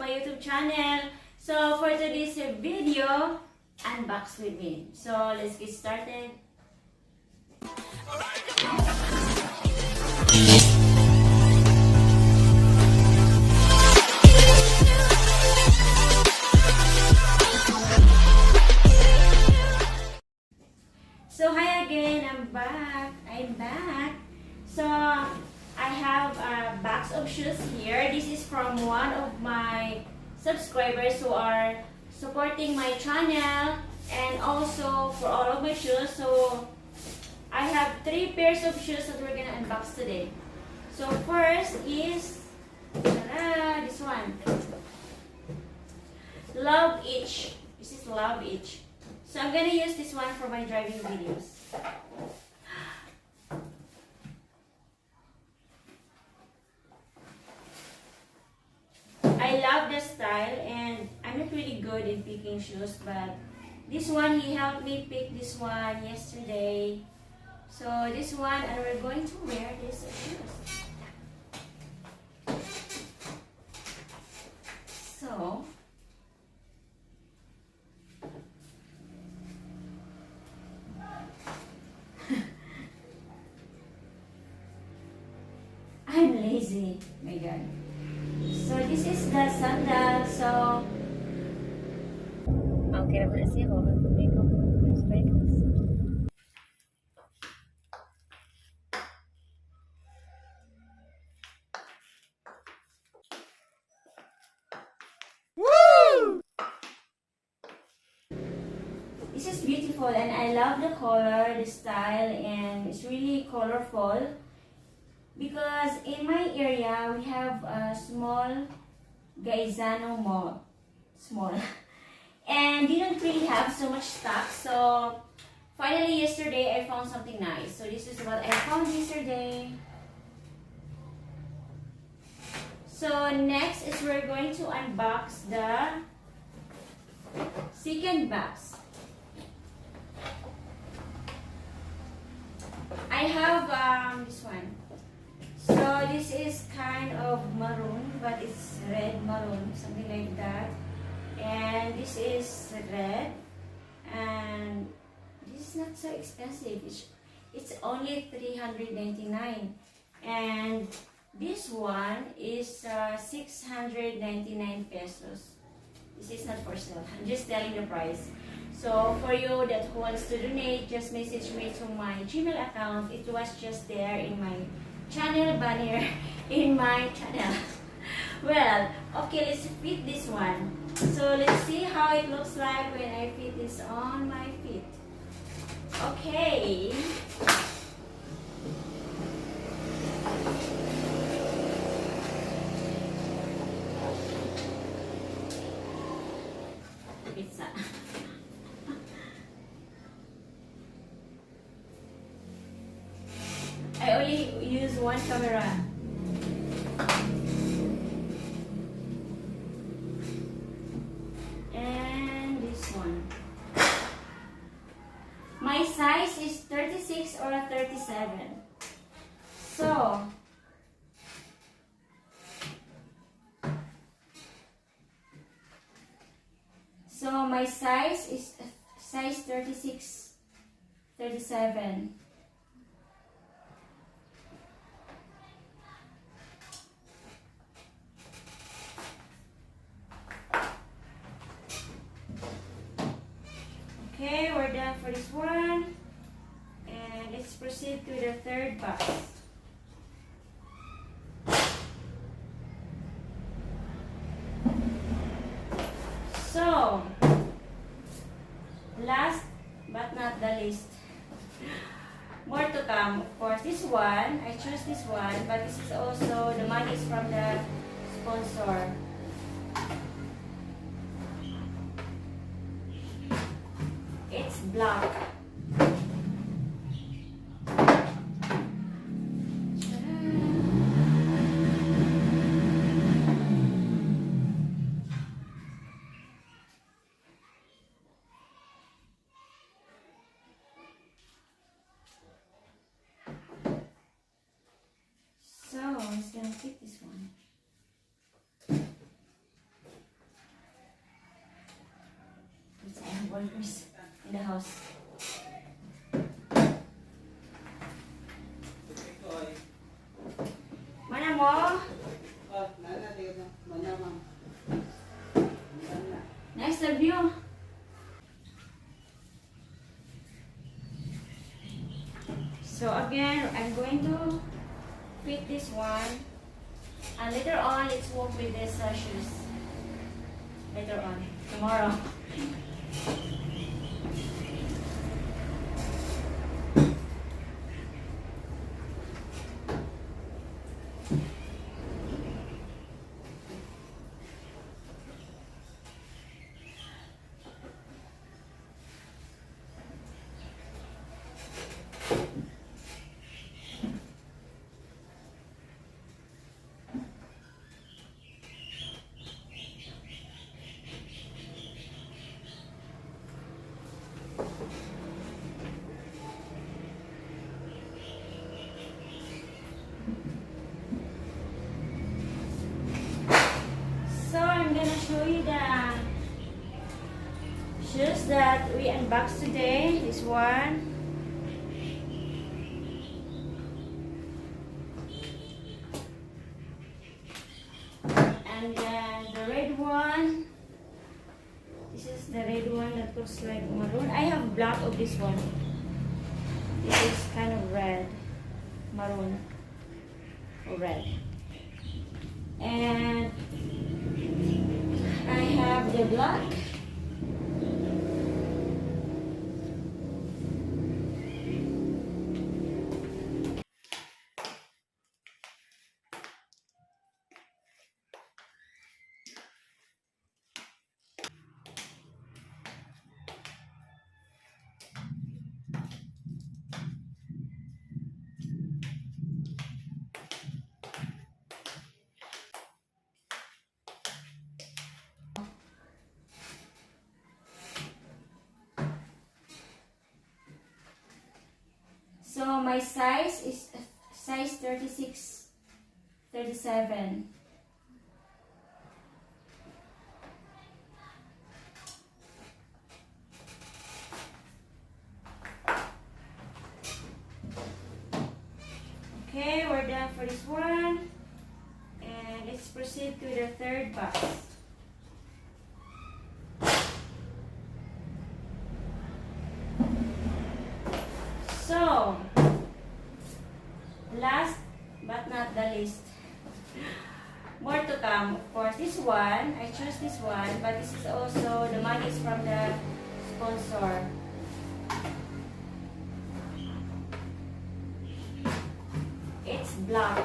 my YouTube channel. So for today's video, unbox with me. So let's get started. So hi again, I'm back. So I have a box of shoes here. This is from one of my subscribers who are supporting my channel and also for all of my shoes. So I have 3 pairs of shoes that we're gonna unbox today. So first is this one. Love Each. This is Love Each. So I'm gonna use this one for my driving videos. I love the style and I'm not really good in picking shoes, but this one, he helped me pick this one yesterday. So this one, and we're going to wear this shoes. So I'm lazy, my God. So this is the sandal. So okay, na pala siya. Mag-makeup ng spikes. Woo! This is beautiful and I love the color, the style, and it's really colorful. Because in my area, we have a small Gaisano Mall. Small. And they don't really have so much stock. So, finally yesterday, I found something nice. So, this is what I found yesterday. So, next is we're going to unbox the second box. I have this one. So this is kind of maroon, but it's red maroon, something like that. And this is red, and this is not so expensive. It's only 399, and this one is 699 pesos. This is not for sale. I'm just telling the price. So for you that wants to donate, just message me to my Gmail account. It was just there in my channel banner in my channel. Well, okay, let's fit this one. So let's see how it looks like when I fit this on my feet. Okay. Pizza. I only use one camera. And this one. My size is 36 or 37. So my size is size 36, 37. Okay, we're done for this one. And let's proceed to the third box. So, last but not the least, more to come. Of course, this one, I chose this one, but this is also, the money is from the sponsor. It's black. So, I'm just gonna keep this one. house. Mana mo? Nice the view. So again, I'm going to fit this one, and later on, let's work with these shoes. Later on, tomorrow. So I'm gonna show you the shoes that we unboxed today. This one. And then the red one. This is the red one that looks like maroon. I have black of this one. This is kind of red, maroon, or red. And I have the black. So my size is size 36, 37. Okay, we're done for this one. And let's proceed to the third box. So, last but not the least, more to come. Of course, this one, I choose this one, but this is also, the money is from the sponsor. It's black.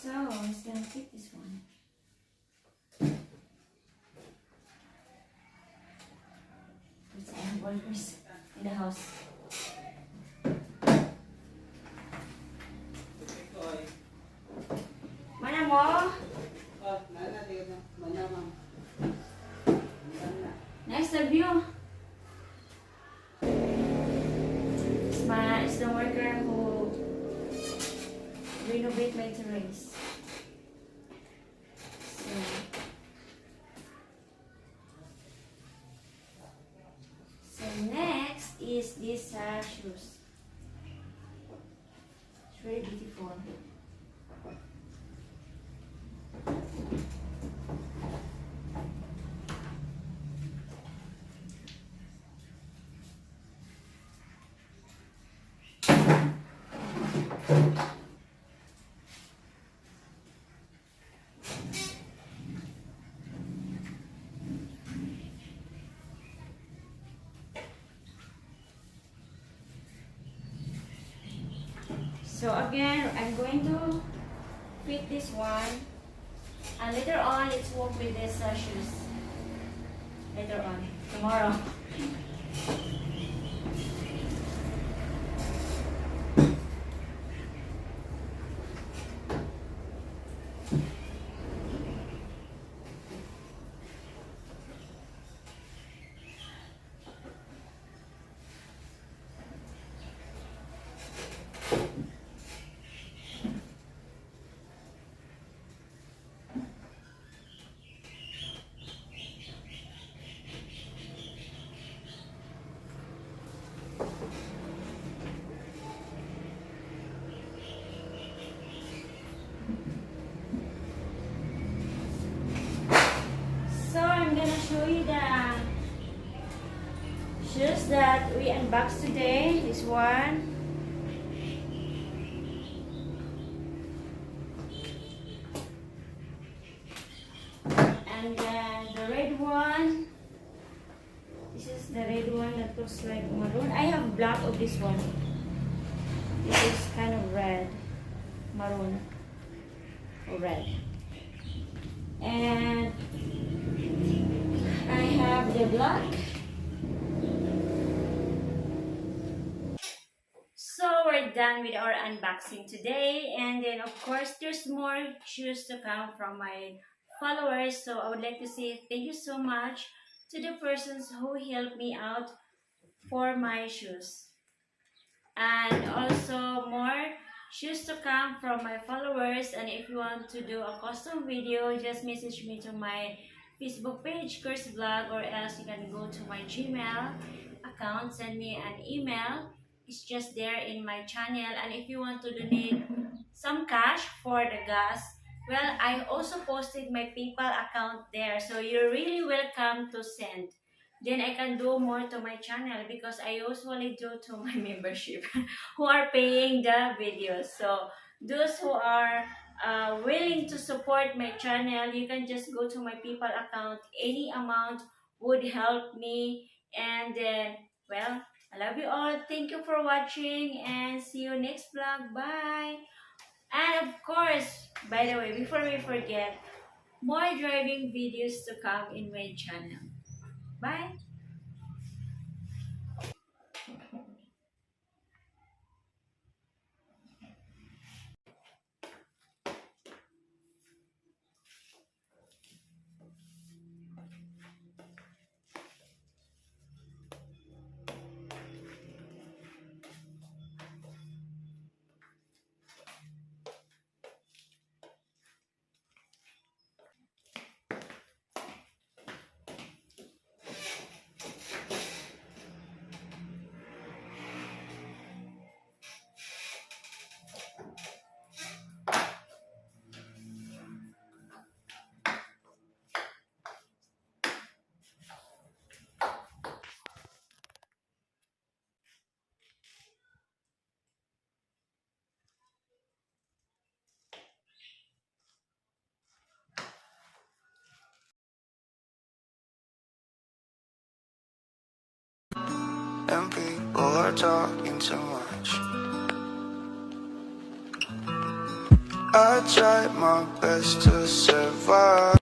So, I'm just gonna pick this one. Let's have burgers in the house. Mana mo? Nice the view. It's the worker who renovate my terrace. So next is these shoes. It's really beautiful. So again, I'm going to fit this one, and later on, let's work with these shoes. Later on, tomorrow. shoes that we unboxed today. This one. And then the red one. This is the red one that looks like maroon. I have black of this one. This is kind of red. Maroon. Or red. And I have the black. So we're done with our unboxing today, and then of course there's more shoes to come from my followers. So I would like to say thank you so much to the persons who helped me out for my shoes, and also more shoes to come from my followers. And if you want to do a custom video, just message me to my Facebook page, Curse Vlog, or else you can go to my Gmail account, send me an email. It's just there in my channel. And if you want to donate some cash for the gas, well, I also posted my PayPal account there, so you're really welcome to send. Then I can do more to my channel, because I usually do to my membership who are paying the videos. So those who are willing to support my channel, you can just go to my PayPal account. Any amount would help me. And then, well, I love you all. Thank you for watching, and see you next vlog. Bye! And of course, by the way, before we forget, more driving videos to come in my channel. Bye! And people are talking too much. I tried my best to survive.